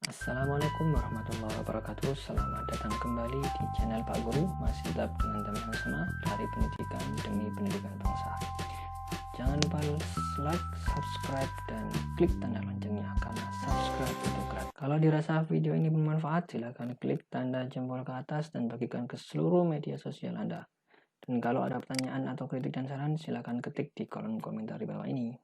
Assalamualaikum warahmatullahi wabarakatuh. Selamat datang kembali di channel Pak Guru. Masih tetap dengan tema yang sama, dari pendidikan demi pendidikan bangsa. Jangan lupa like, subscribe, dan klik tanda loncengnya, karena subscribe itu gratis. Kalau dirasa video ini bermanfaat, silahkan klik tanda jempol ke atas dan bagikan ke seluruh media sosial Anda. Dan kalau ada pertanyaan atau kritik dan saran, silahkan ketik di kolom komentar di bawah ini.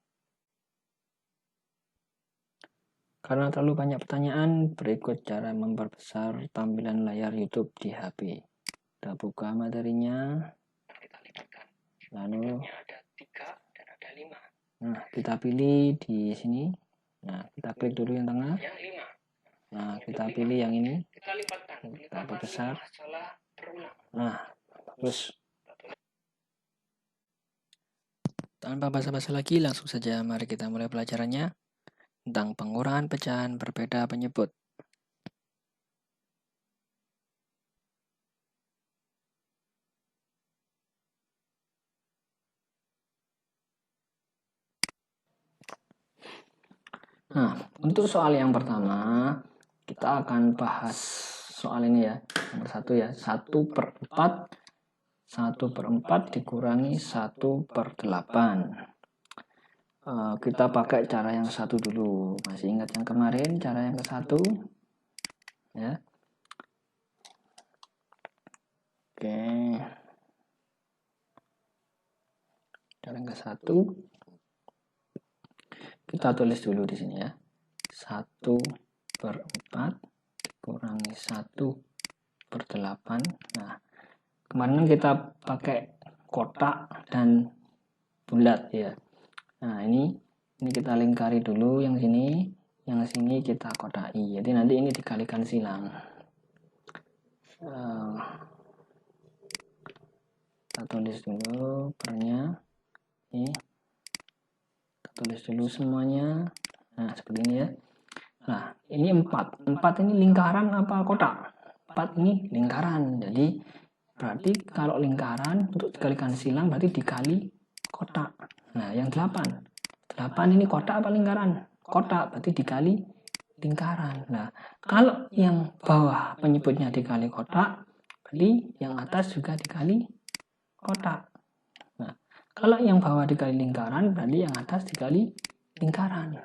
Karena terlalu banyak pertanyaan, berikut cara memperbesar tampilan layar YouTube di HP. Kita buka materinya. Kita lipatkan. Lalu ada 3 dan ada 5. Nah, kita pilih di sini. Nah, kita klik dulu yang tengah. Yang 5. Nah, kita pilih yang ini. Kita lipatkan. Kita perbesar. Nah, bagus. Tanpa basa-basi lagi, langsung saja mari kita mulai pelajarannya tentang pengurangan pecahan berbeda penyebut. Nah, untuk soal yang pertama, kita akan bahas soal ini ya. Nomor 1 ya, 1/4. 1/4 dikurangi 1/8. Kita pakai cara yang satu dulu. Masih ingat yang kemarin, cara yang ke-1? Ya. Oke. Cara yang ke-1. Kita tulis dulu di sini ya. 1/4 dikurangi 1/8. Nah, kemarin kita pakai kotak dan bulat ya. Nah, ini kita lingkari dulu yang sini kita kodai. Jadi nanti ini dikalikan silang. Kita tulis dulu pernya. Ini kita tulis dulu semuanya. Nah, seperti ini ya. Nah, ini 4. 4 ini lingkaran apa kotak? 4 ini lingkaran. Jadi berarti kalau lingkaran untuk dikalikan silang berarti dikali kotak. Nah, yang 8 ini kotak apa lingkaran? Kotak, berarti dikali lingkaran. Nah, kalau yang bawah penyebutnya dikali kotak, berarti yang atas juga dikali kotak. Nah, kalau yang bawah dikali lingkaran, berarti yang atas dikali lingkaran.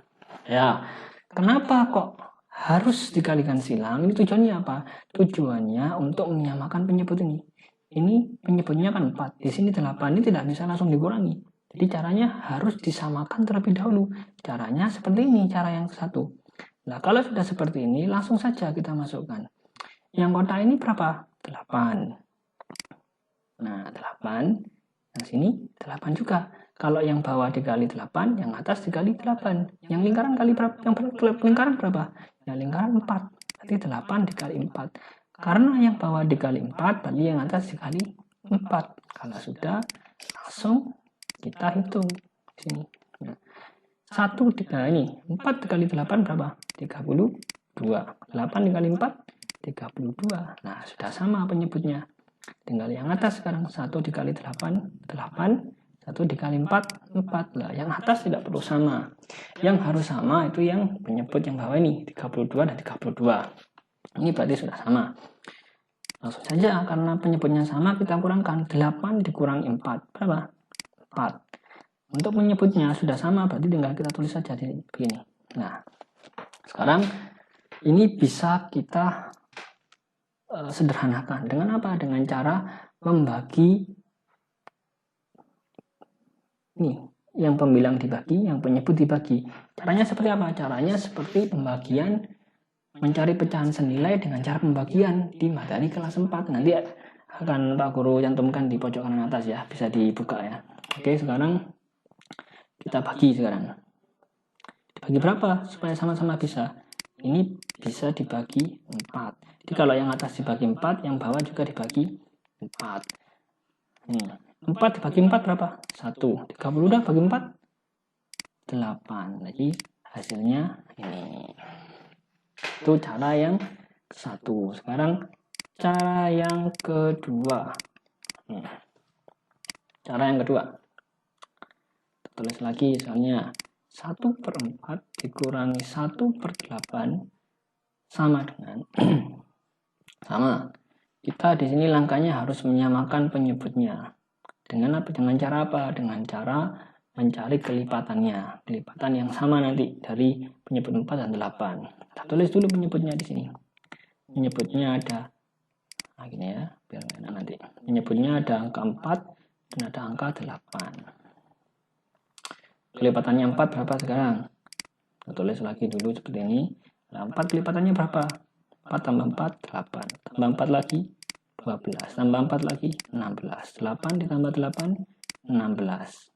Ya, kenapa kok harus dikalikan silang? Ini tujuannya apa? Tujuannya untuk menyamakan penyebut ini. Ini penyebutnya kan 4, di sini 8, ini tidak bisa langsung dikurangi. Jadi caranya harus disamakan terlebih dahulu. Caranya seperti ini, cara yang ke-1. Nah, kalau sudah seperti ini, langsung saja kita masukkan. Yang kotak ini berapa? 8. Nah, 8. Yang sini 8 juga. Kalau yang bawah dikali 8, yang atas dikali 8. Yang lingkaran kali berapa? Yang lingkaran berapa? Yang lingkaran 4. Berarti 8 dikali 4. Karena yang bawah dikali 4, berarti yang atas dikali 4. Kalau sudah, langsung kita hitung di sini. Nah, 4 dikali 8 berapa? 32. 8 dikali 4, 32. Nah, sudah sama penyebutnya. Tinggal yang atas sekarang. 1 dikali 8, 8. 1 dikali 4, 4. Nah, yang atas tidak perlu sama. Yang harus sama itu yang penyebut yang bawah ini, 32 dan 32. Ini berarti sudah sama. Langsung saja, karena penyebutnya sama, kita kurangkan. 8 dikurangi 4. Berapa? 4. Untuk menyebutnya sudah sama, berarti tinggal kita tulis saja di begini. Nah, sekarang ini bisa kita sederhanakan. Dengan apa? Dengan cara membagi ini, yang pembilang dibagi, yang penyebut dibagi. Caranya seperti apa? Caranya seperti pembagian mencari pecahan senilai dengan cara pembagian di materi kelas 4. Nanti akan Pak Guru cantumkan di pojok kanan atas ya, bisa dibuka ya. Oke, sekarang kita bagi sekarang. Dibagi berapa? Supaya sama-sama bisa. Ini bisa dibagi 4. Jadi kalau yang atas dibagi 4, yang bawah juga dibagi 4. Nih, 4 dibagi 4 berapa? 1. 30 udah bagi 4? 8. Jadi hasilnya ini. Itu cara yang satu. Sekarang cara yang kedua. Cara yang kedua. Kita tulis lagi soalnya. 1/4 dikurangi 1/8 sama dengan sama. Kita di sini langkahnya harus menyamakan penyebutnya. Dengan apa? Dengan cara apa? Dengan cara mencari kelipatannya. Kelipatan yang sama nanti dari penyebut 4 dan 8. Kita tulis dulu penyebutnya di sini. Penyebutnya ada, nah gini ya, biar enak nanti. Penyebutnya ada angka 4 dan ada angka 8. Kelipatannya 4 berapa sekarang? Kita tulis lagi dulu seperti ini. Nah, 4 kelipatannya berapa? 4 tambah 4, 8. Tambah 4 lagi, 12. Tambah 4 lagi, 16. 8 ditambah 8, 16.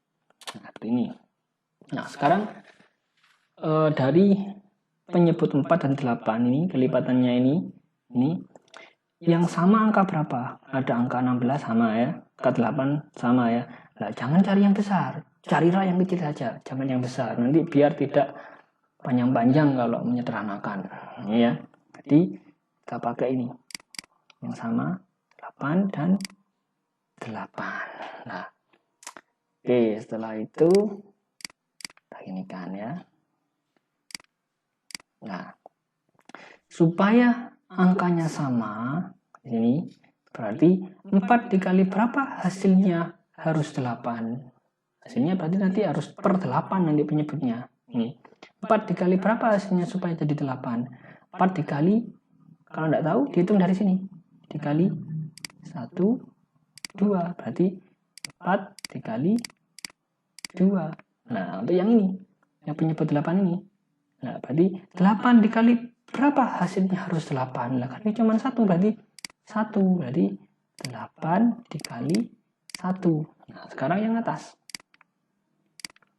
Nah, seperti ini. Nah, sekarang dari penyebut 4 dan 8 ini, kelipatannya ini yang sama angka berapa? Ada angka 16 sama ya, angka 8 sama ya. Nah, jangan cari yang besar, carilah yang kecil saja, jangan yang besar. Nanti biar tidak panjang-panjang kalau menyederhanakan. Ini ya. Jadi kita pakai ini. Yang sama 8 dan 8. Nah, oke, setelah itu kita ginikan ya. Nah, supaya angkanya sama, ini berarti 4 dikali berapa hasilnya harus 8. Hasilnya berarti nanti harus per 8 nanti penyebutnya. Ini 4 dikali berapa hasilnya supaya jadi 8? 4 dikali, kalau tidak tahu dihitung dari sini. Dikali 1, 2. Berarti 4 dikali 2. Nah, untuk yang ini, yang penyebut 8 ini. Nah, berarti 8 dikali berapa hasilnya harus 8. Nah, kan ini cuma 1, berarti 1. Berarti 8 dikali 1. Nah, sekarang yang atas.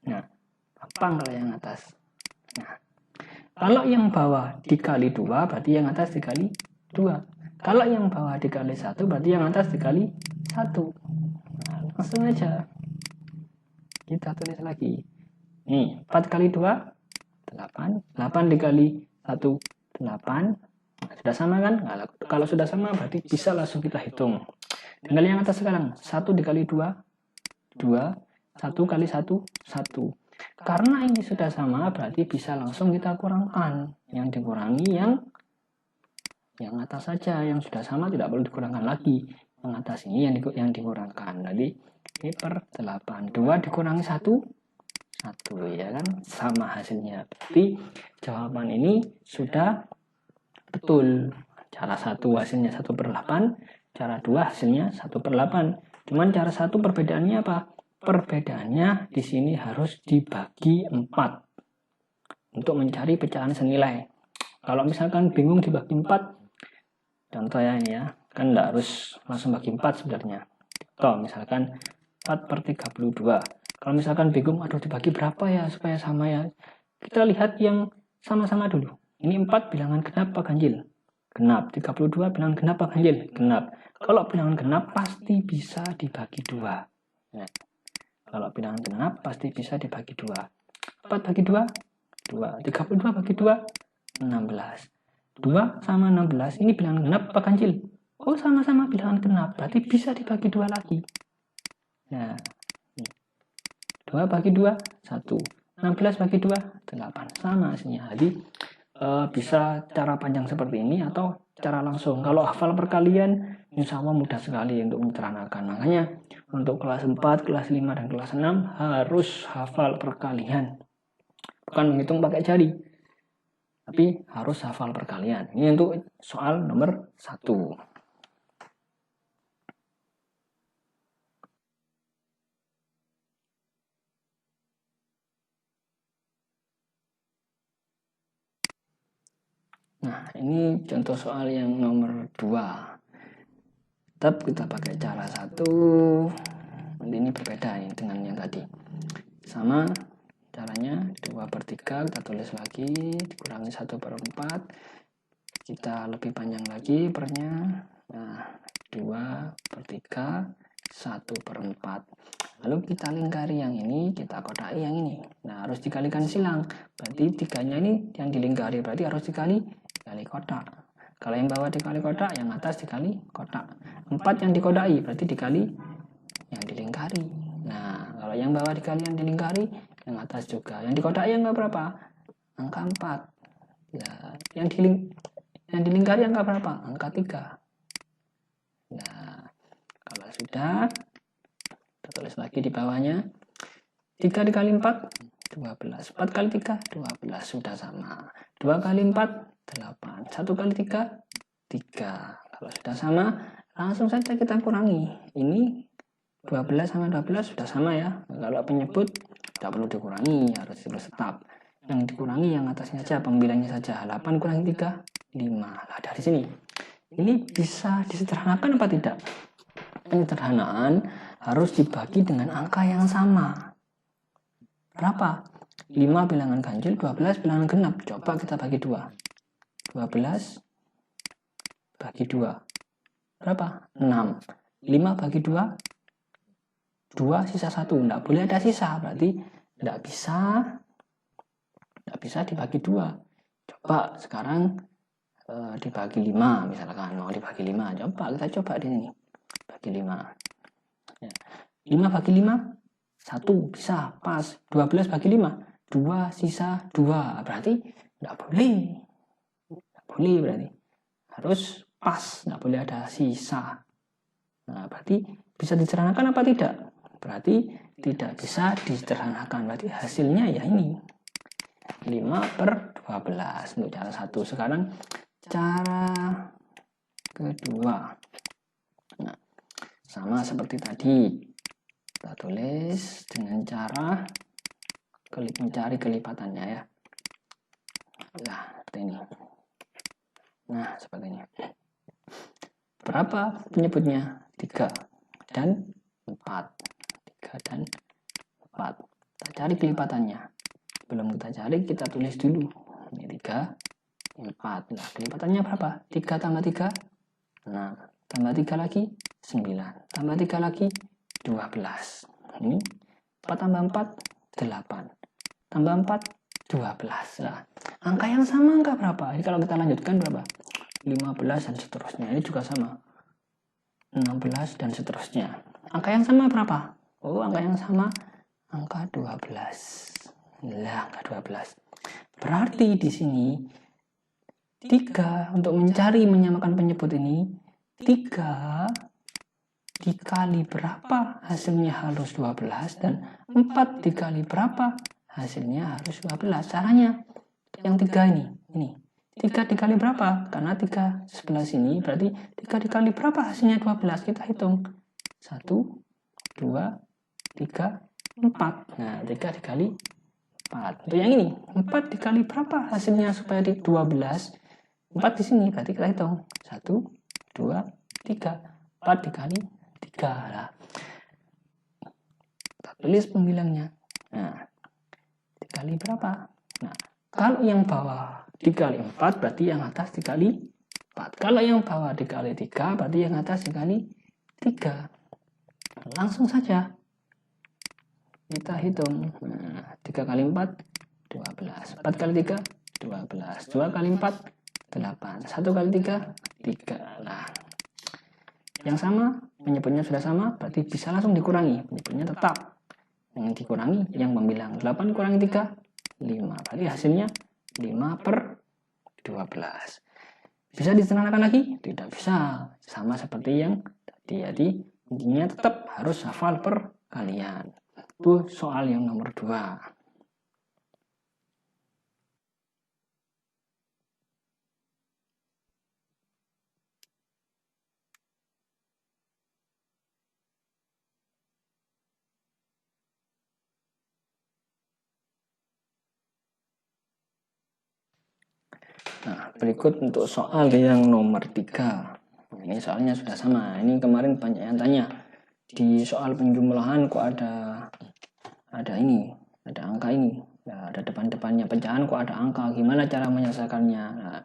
Nah, gampang kalau yang atas. Nah, kalau yang bawah dikali 2, berarti yang atas dikali 2. Kalau yang bawah dikali 1, berarti yang atas dikali 1. Nah, langsung aja. Kita tulis lagi. Nih, 4 kali 2, 8. 8 dikali 1, 8. Nah, sudah sama kan? Nah, kalau sudah sama berarti bisa langsung kita hitung. Tinggal yang atas sekarang. 1 dikali 2, 2. 1 kali 1, 1. Karena ini sudah sama berarti bisa langsung kita kurangkan. Yang dikurangi yang atas saja. Yang sudah sama tidak perlu dikurangkan lagi. Yang atas ini yang dikurangkan. Jadi ini per 8. 2 dikurangi 1, 1 ya kan, sama hasilnya. Berarti jawaban ini sudah betul. Cara 1 hasilnya 1/8, cara 2 hasilnya 1/8. Cuman cara 1 perbedaannya apa? Perbedaannya di sini harus dibagi 4 untuk mencari pecahan senilai. Kalau misalkan bingung dibagi 4, contoh ya ini ya, kan tidak harus langsung bagi 4 sebenarnya. Contoh misalkan 4/32. Kalau misalkan bingung, aduh dibagi berapa ya supaya sama ya. Kita lihat yang sama-sama dulu. Ini 4 bilangan genap apa ganjil? Genap. 32 bilangan genap apa ganjil? Genap. Kalau bilangan genap pasti bisa dibagi 2. Nah, kalau bilangan genap pasti bisa dibagi 2. 4 bagi 2, 2. 32 bagi 2, 16. 2 sama 16, ini bilangan genap apa ganjil? Oh, sama-sama bilangan genap, berarti bisa dibagi 2 lagi. Nah, 2 bagi 2, 1. 16 bagi 2, 8. Sama hasilnya. Jadi bisa cara panjang seperti ini atau cara langsung. Kalau hafal perkalian, insya Allah mudah sekali untuk menyederhanakan. Makanya untuk kelas 4, kelas 5, dan kelas 6 harus hafal perkalian. Bukan menghitung pakai jari, tapi harus hafal perkalian. Ini untuk soal nomor 1. Nah, ini contoh soal yang nomor 2. Tetap kita pakai cara 1. Nanti ini berbeda ya dengan yang tadi. Sama caranya 2/3 kita tulis lagi, dikurangi 1/4. Kita lebih panjang lagi pernya. Nah, 2/3, 1/4. Lalu kita lingkari yang ini, kita kodai yang ini. Nah, harus dikalikan silang. Berarti 3-nya ini yang dilingkari, berarti harus dikali kotak. Kalau yang bawah dikali kotak, yang atas dikali kotak. 4 yang dikodai, berarti dikali yang dilingkari. Nah, kalau yang bawah dikali yang dilingkari, yang atas juga. Yang dikodai yang berapa? Angka 4. Ya, Yang dilingkari angka berapa? Angka 3. Nah, kalau sudah, kita tulis lagi di bawahnya. 3 dikali 4, 12. 4 kali 3, 12. Sudah sama. 2 kali 4, 8. 1 kali 3, 3. Kalau sudah sama, langsung saja kita kurangi. Ini 12 sama 12 sudah sama ya. Kalau penyebut, tidak perlu dikurangi, harus tetap. Yang dikurangi yang atasnya saja, pembilangnya saja. 8 kurangi 3, 5. Nah, dari sini. Ini bisa disederhanakan apa tidak? Penyederhanaan harus dibagi dengan angka yang sama. Berapa? 5 bilangan ganjil, 12 bilangan genap. Coba kita bagi 2. 12 bagi 2. Berapa? 6. 5 bagi 2. 2 sisa 1. Tidak boleh ada sisa. Berarti tidak bisa dibagi 2. Coba sekarang dibagi 5 misalkan. Mau dibagi 5. Kita coba di sini. Bagi 5. Ya. 5 bagi 5. 1 bisa pas. 12 bagi 5. 2 sisa 2. Berarti tidak boleh. Tidak boleh berarti. Harus pas. Tidak boleh ada sisa. Nah, berarti bisa disederhanakan apa tidak? Berarti tidak bisa disederhanakan. Berarti hasilnya ya ini. 5/12 untuk cara 1. Sekarang cara kedua. Nah, sama seperti tadi. Kita tulis dengan cara mencari kelipatannya ya. Nah, seperti ini. Nah, seperti ini. Berapa penyebutnya? 3 dan 4. 3 dan 4. Kita cari kelipatannya. Belum kita cari, kita tulis dulu. Ini 3, 4. Nah, kelipatannya berapa? 3 tambah 3. Nah, tambah 3 lagi, 9. Tambah 3 lagi, 12. Ini 4 tambah 4, 8. Tambah 4, 12. Nah, angka yang sama angka berapa? Ini kalau kita lanjutkan berapa? 15 dan seterusnya. Ini juga sama. 16 dan seterusnya. Angka yang sama berapa? Oh, angka yang sama angka 12. Nah, angka 12. Berarti di sini 3 untuk menyamakan penyebut ini 3 dikali berapa hasilnya harus 12 dan 4 dikali berapa hasilnya harus 12. Caranya yang 3 ini 3 dikali berapa? Karena 3 sebelah sini berarti 3 dikali berapa hasilnya 12. Kita hitung 1, 2, 3, 4. Nah, 3 dikali 4. Untuk yang ini 4 dikali berapa hasilnya supaya di 12? 4 di sini berarti kita hitung 1, 2, 3. 4 dikali 3. Nah, kita tulis pembilangnya. Nah, dikali berapa? Nah, kalau yang bawah dikali 4 berarti yang atas dikali 4. Kalau yang bawah dikali 3 berarti yang atas dikali 3. Langsung saja kita hitung. Nah, 3 kali 4 12. 4 kali 3 12. 2 kali 4 8. 1 kali 3 3. Nah, yang sama penyebutnya sudah sama berarti bisa langsung dikurangi. Penyebutnya tetap. Yang dikurangi yang pembilang 8 kurangi 3 5. Berarti hasilnya 5/12. Bisa disederhanakan lagi? Tidak bisa. Sama seperti yang tadi. Jadi intinya tetap harus hafal perkalian. Itu soal yang nomor 2. Nah, berikut untuk soal yang nomor 3. Ini soalnya sudah sama. Ini kemarin banyak yang tanya. Di soal penjumlahan kok ada ini, ada angka ini. Nah, ada depan-depannya pecahan kok ada angka. Gimana cara menyelesaikannya? Nah,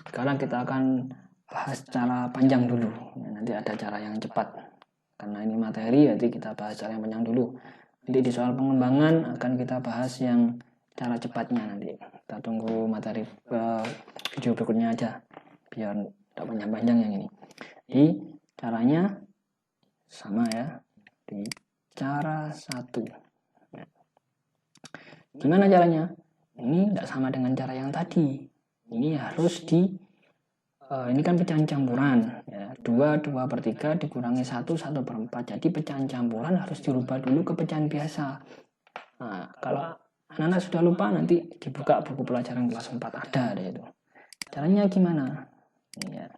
sekarang kita akan bahas cara panjang dulu. Nah, nanti ada cara yang cepat. Karena ini materi, jadi kita bahas cara yang panjang dulu. Nanti di soal pengembangan akan kita bahas yang cara cepatnya nanti. Kita tunggu materi video berikutnya aja biar tidak panjang-panjang yang ini. Jadi caranya sama ya, di cara 1. Gimana caranya? Ini tidak sama dengan cara yang tadi. Ini harus ini kan pecahan campuran ya, 2/3 dikurangi 1/4. Jadi pecahan campuran harus dirubah dulu ke pecahan biasa. Nah, kalau anak-anak sudah lupa, nanti dibuka buku pelajaran kelas 4 ada itu. Caranya gimana? Ini ya.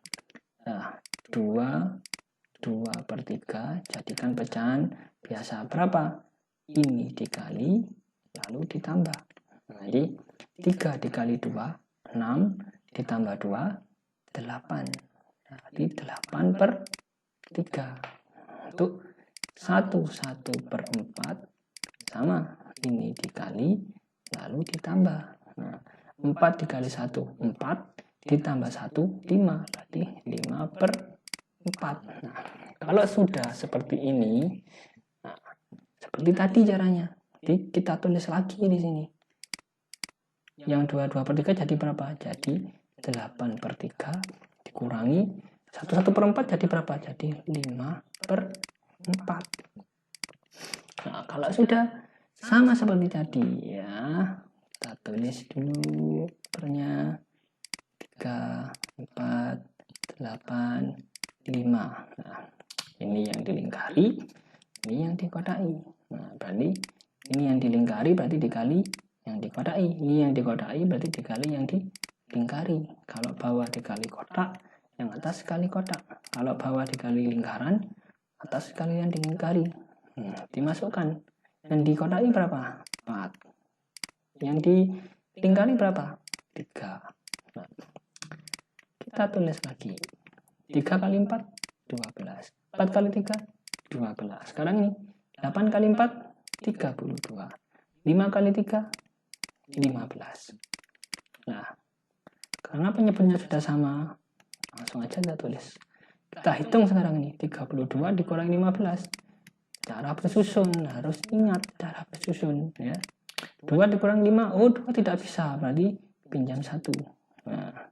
Nah, 2/3 jadikan pecahan biasa. Berapa? Ini dikali lalu ditambah. Nah, jadi 3 dikali 2 6 ditambah 2 8. Nah, jadi 8/3. Untuk 1/4 sama ini dikali lalu ditambah. Nah, 4 dikali 1 4 ditambah 1 5, berarti 5/4. Nah, kalau sudah seperti ini, nah, seperti tadi caranya. Jadi kita tulis lagi di sini. Yang 2/3 jadi berapa? Jadi 8/3 dikurangi 1/4 jadi berapa? Jadi 5/4. Nah, kalau sudah sama seperti tadi ya, kita tulis dulu pernya 3, 4, 8, 5. Nah, ini yang dilingkari, ini yang dikodai. Nah, berarti ini yang dilingkari berarti dikali yang dikodai. Ini yang dikodai berarti dikali yang dilingkari. Kalau bawah dikali kotak, yang atas dikali kotak. Kalau bawah dikali lingkaran, atas dikali yang dilingkari. Dimasukkan. Yang dikodai berapa? 4. Yang dilingkari berapa? 3. Nah, kita tulis lagi. 3 kali 4, 12. 4 kali 3, 12. Sekarang ini, 8 kali 4, 32. 5 kali 3, 15. Nah, karena penyebutnya sudah sama, langsung aja kita tulis. Kita hitung sekarang ini, 32 dikurangi 15. Cara bersusun, harus ingat cara bersusun ya. 2 dikurangi 5, oh 2 tidak bisa, berarti pinjam 1. Nah,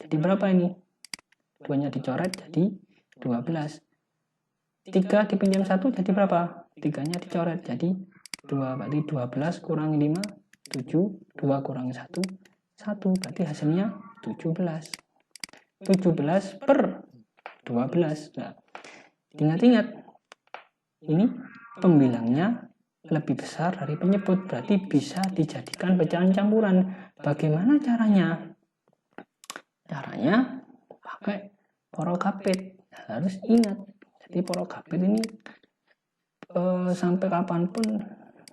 jadi berapa ini? 2-nya dicoret jadi 12. 3 dipinjam 1 jadi berapa? 3-nya dicoret jadi 2, berarti 12 kurangi 5, 7, 2 kurangi 1, 1, berarti hasilnya 17. 17/12. Nah, ingat-ingat, ini pembilangnya lebih besar dari penyebut, berarti bisa dijadikan pecahan campuran. Bagaimana caranya? Caranya pakai porokapit. Harus ingat. Jadi porokapit ini sampai kapanpun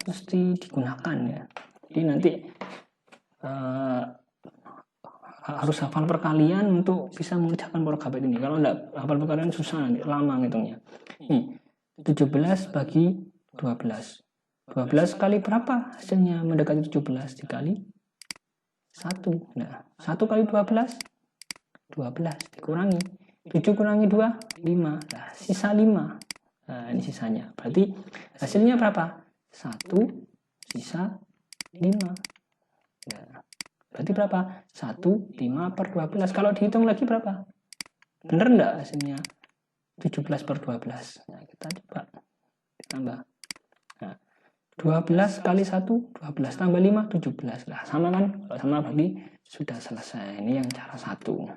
mesti digunakan ya. Jadi nanti harus hafal perkalian untuk bisa mengerjakan porokapit ini. Kalau enggak hafal perkalian susah, nanti lama ngitungnya. Ini 17 bagi 12. 12 kali berapa hasilnya mendekati 17? Dikali 1. Nah, 1 kali 12, 12 dikurangi 7 kurangi 2, 5. Nah, sisa 5. Nah, ini sisanya. Berarti hasilnya berapa? 1 sisa 5. Nah, berarti berapa? 1, 5/12. Kalau dihitung lagi berapa? Bener enggak hasilnya? 17/12. Nah, kita coba ditambah. Nah, 12 kali 1, 12 tambah 5, 17. Nah, sama kan? Kalau sama berarti sudah selesai. Ini yang cara 1.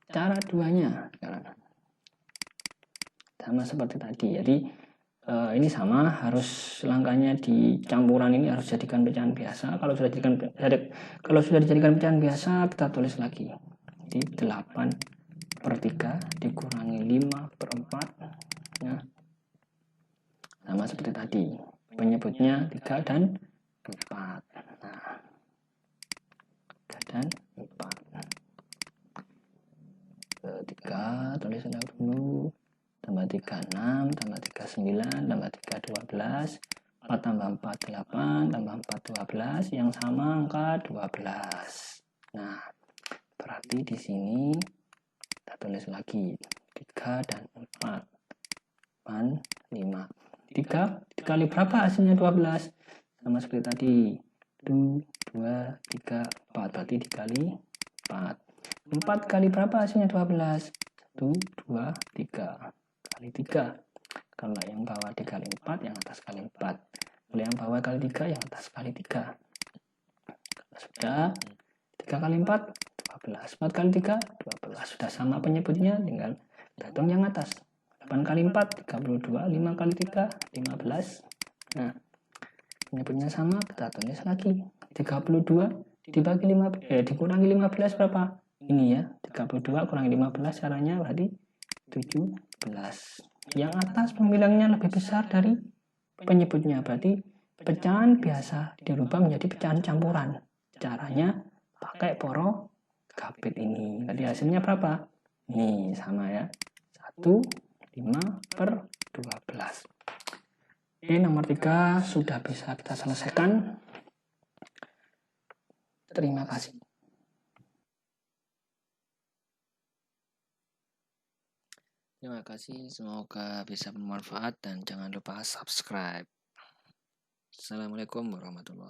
Cara 2-nya sama seperti tadi. Jadi ini sama, harus langkahnya di campuran ini harus jadikan pecahan biasa. Kalau sudah dijadikan pecahan biasa, kita tulis lagi. Jadi 8/3 dikurangi 5/4. Ya. Sama seperti tadi. Penyebutnya 3 dan 4. Nah, 3 dan 4. 3 tulis dulu. Tambah 3 6, tambah 3 9, tambah 3 12, 4 tambah 4 8, tambah 4 12, yang sama angka 12. Nah, berarti di sini kita tulis lagi 3 dan 4. 8, 5. 3 dikali berapa hasilnya 12? Sama seperti tadi. 2, 3, 4. Berarti dikali 4. 4 kali berapa hasilnya 12? 1, 2, 3. Kali 3. Kalau yang bawah dikali 4, yang atas kali 4. Kalau yang bawah kali 3, yang atas kali 3. Kalau sudah 3 kali 4, 12. 4 kali 3, 12. Sudah sama penyebutnya, tinggal hitung yang atas. 8 kali 4, 32. 5 kali 3, 15. Nah, penyebutnya sama, kita tulis lagi. 32 dikurangi 15 berapa? Ini ya, 32 kurangi 15 caranya berarti 17. Yang atas pembilangnya lebih besar dari penyebutnya, berarti pecahan biasa dirubah menjadi pecahan campuran. Caranya pakai poro gapit ini. Jadi hasilnya berapa? Ini sama ya. 1, 5/12. Oke, nomor 3 sudah bisa kita selesaikan. Terima kasih. Terima kasih, semoga bisa bermanfaat dan jangan lupa subscribe. Assalamualaikum warahmatullahi wabarakatuh.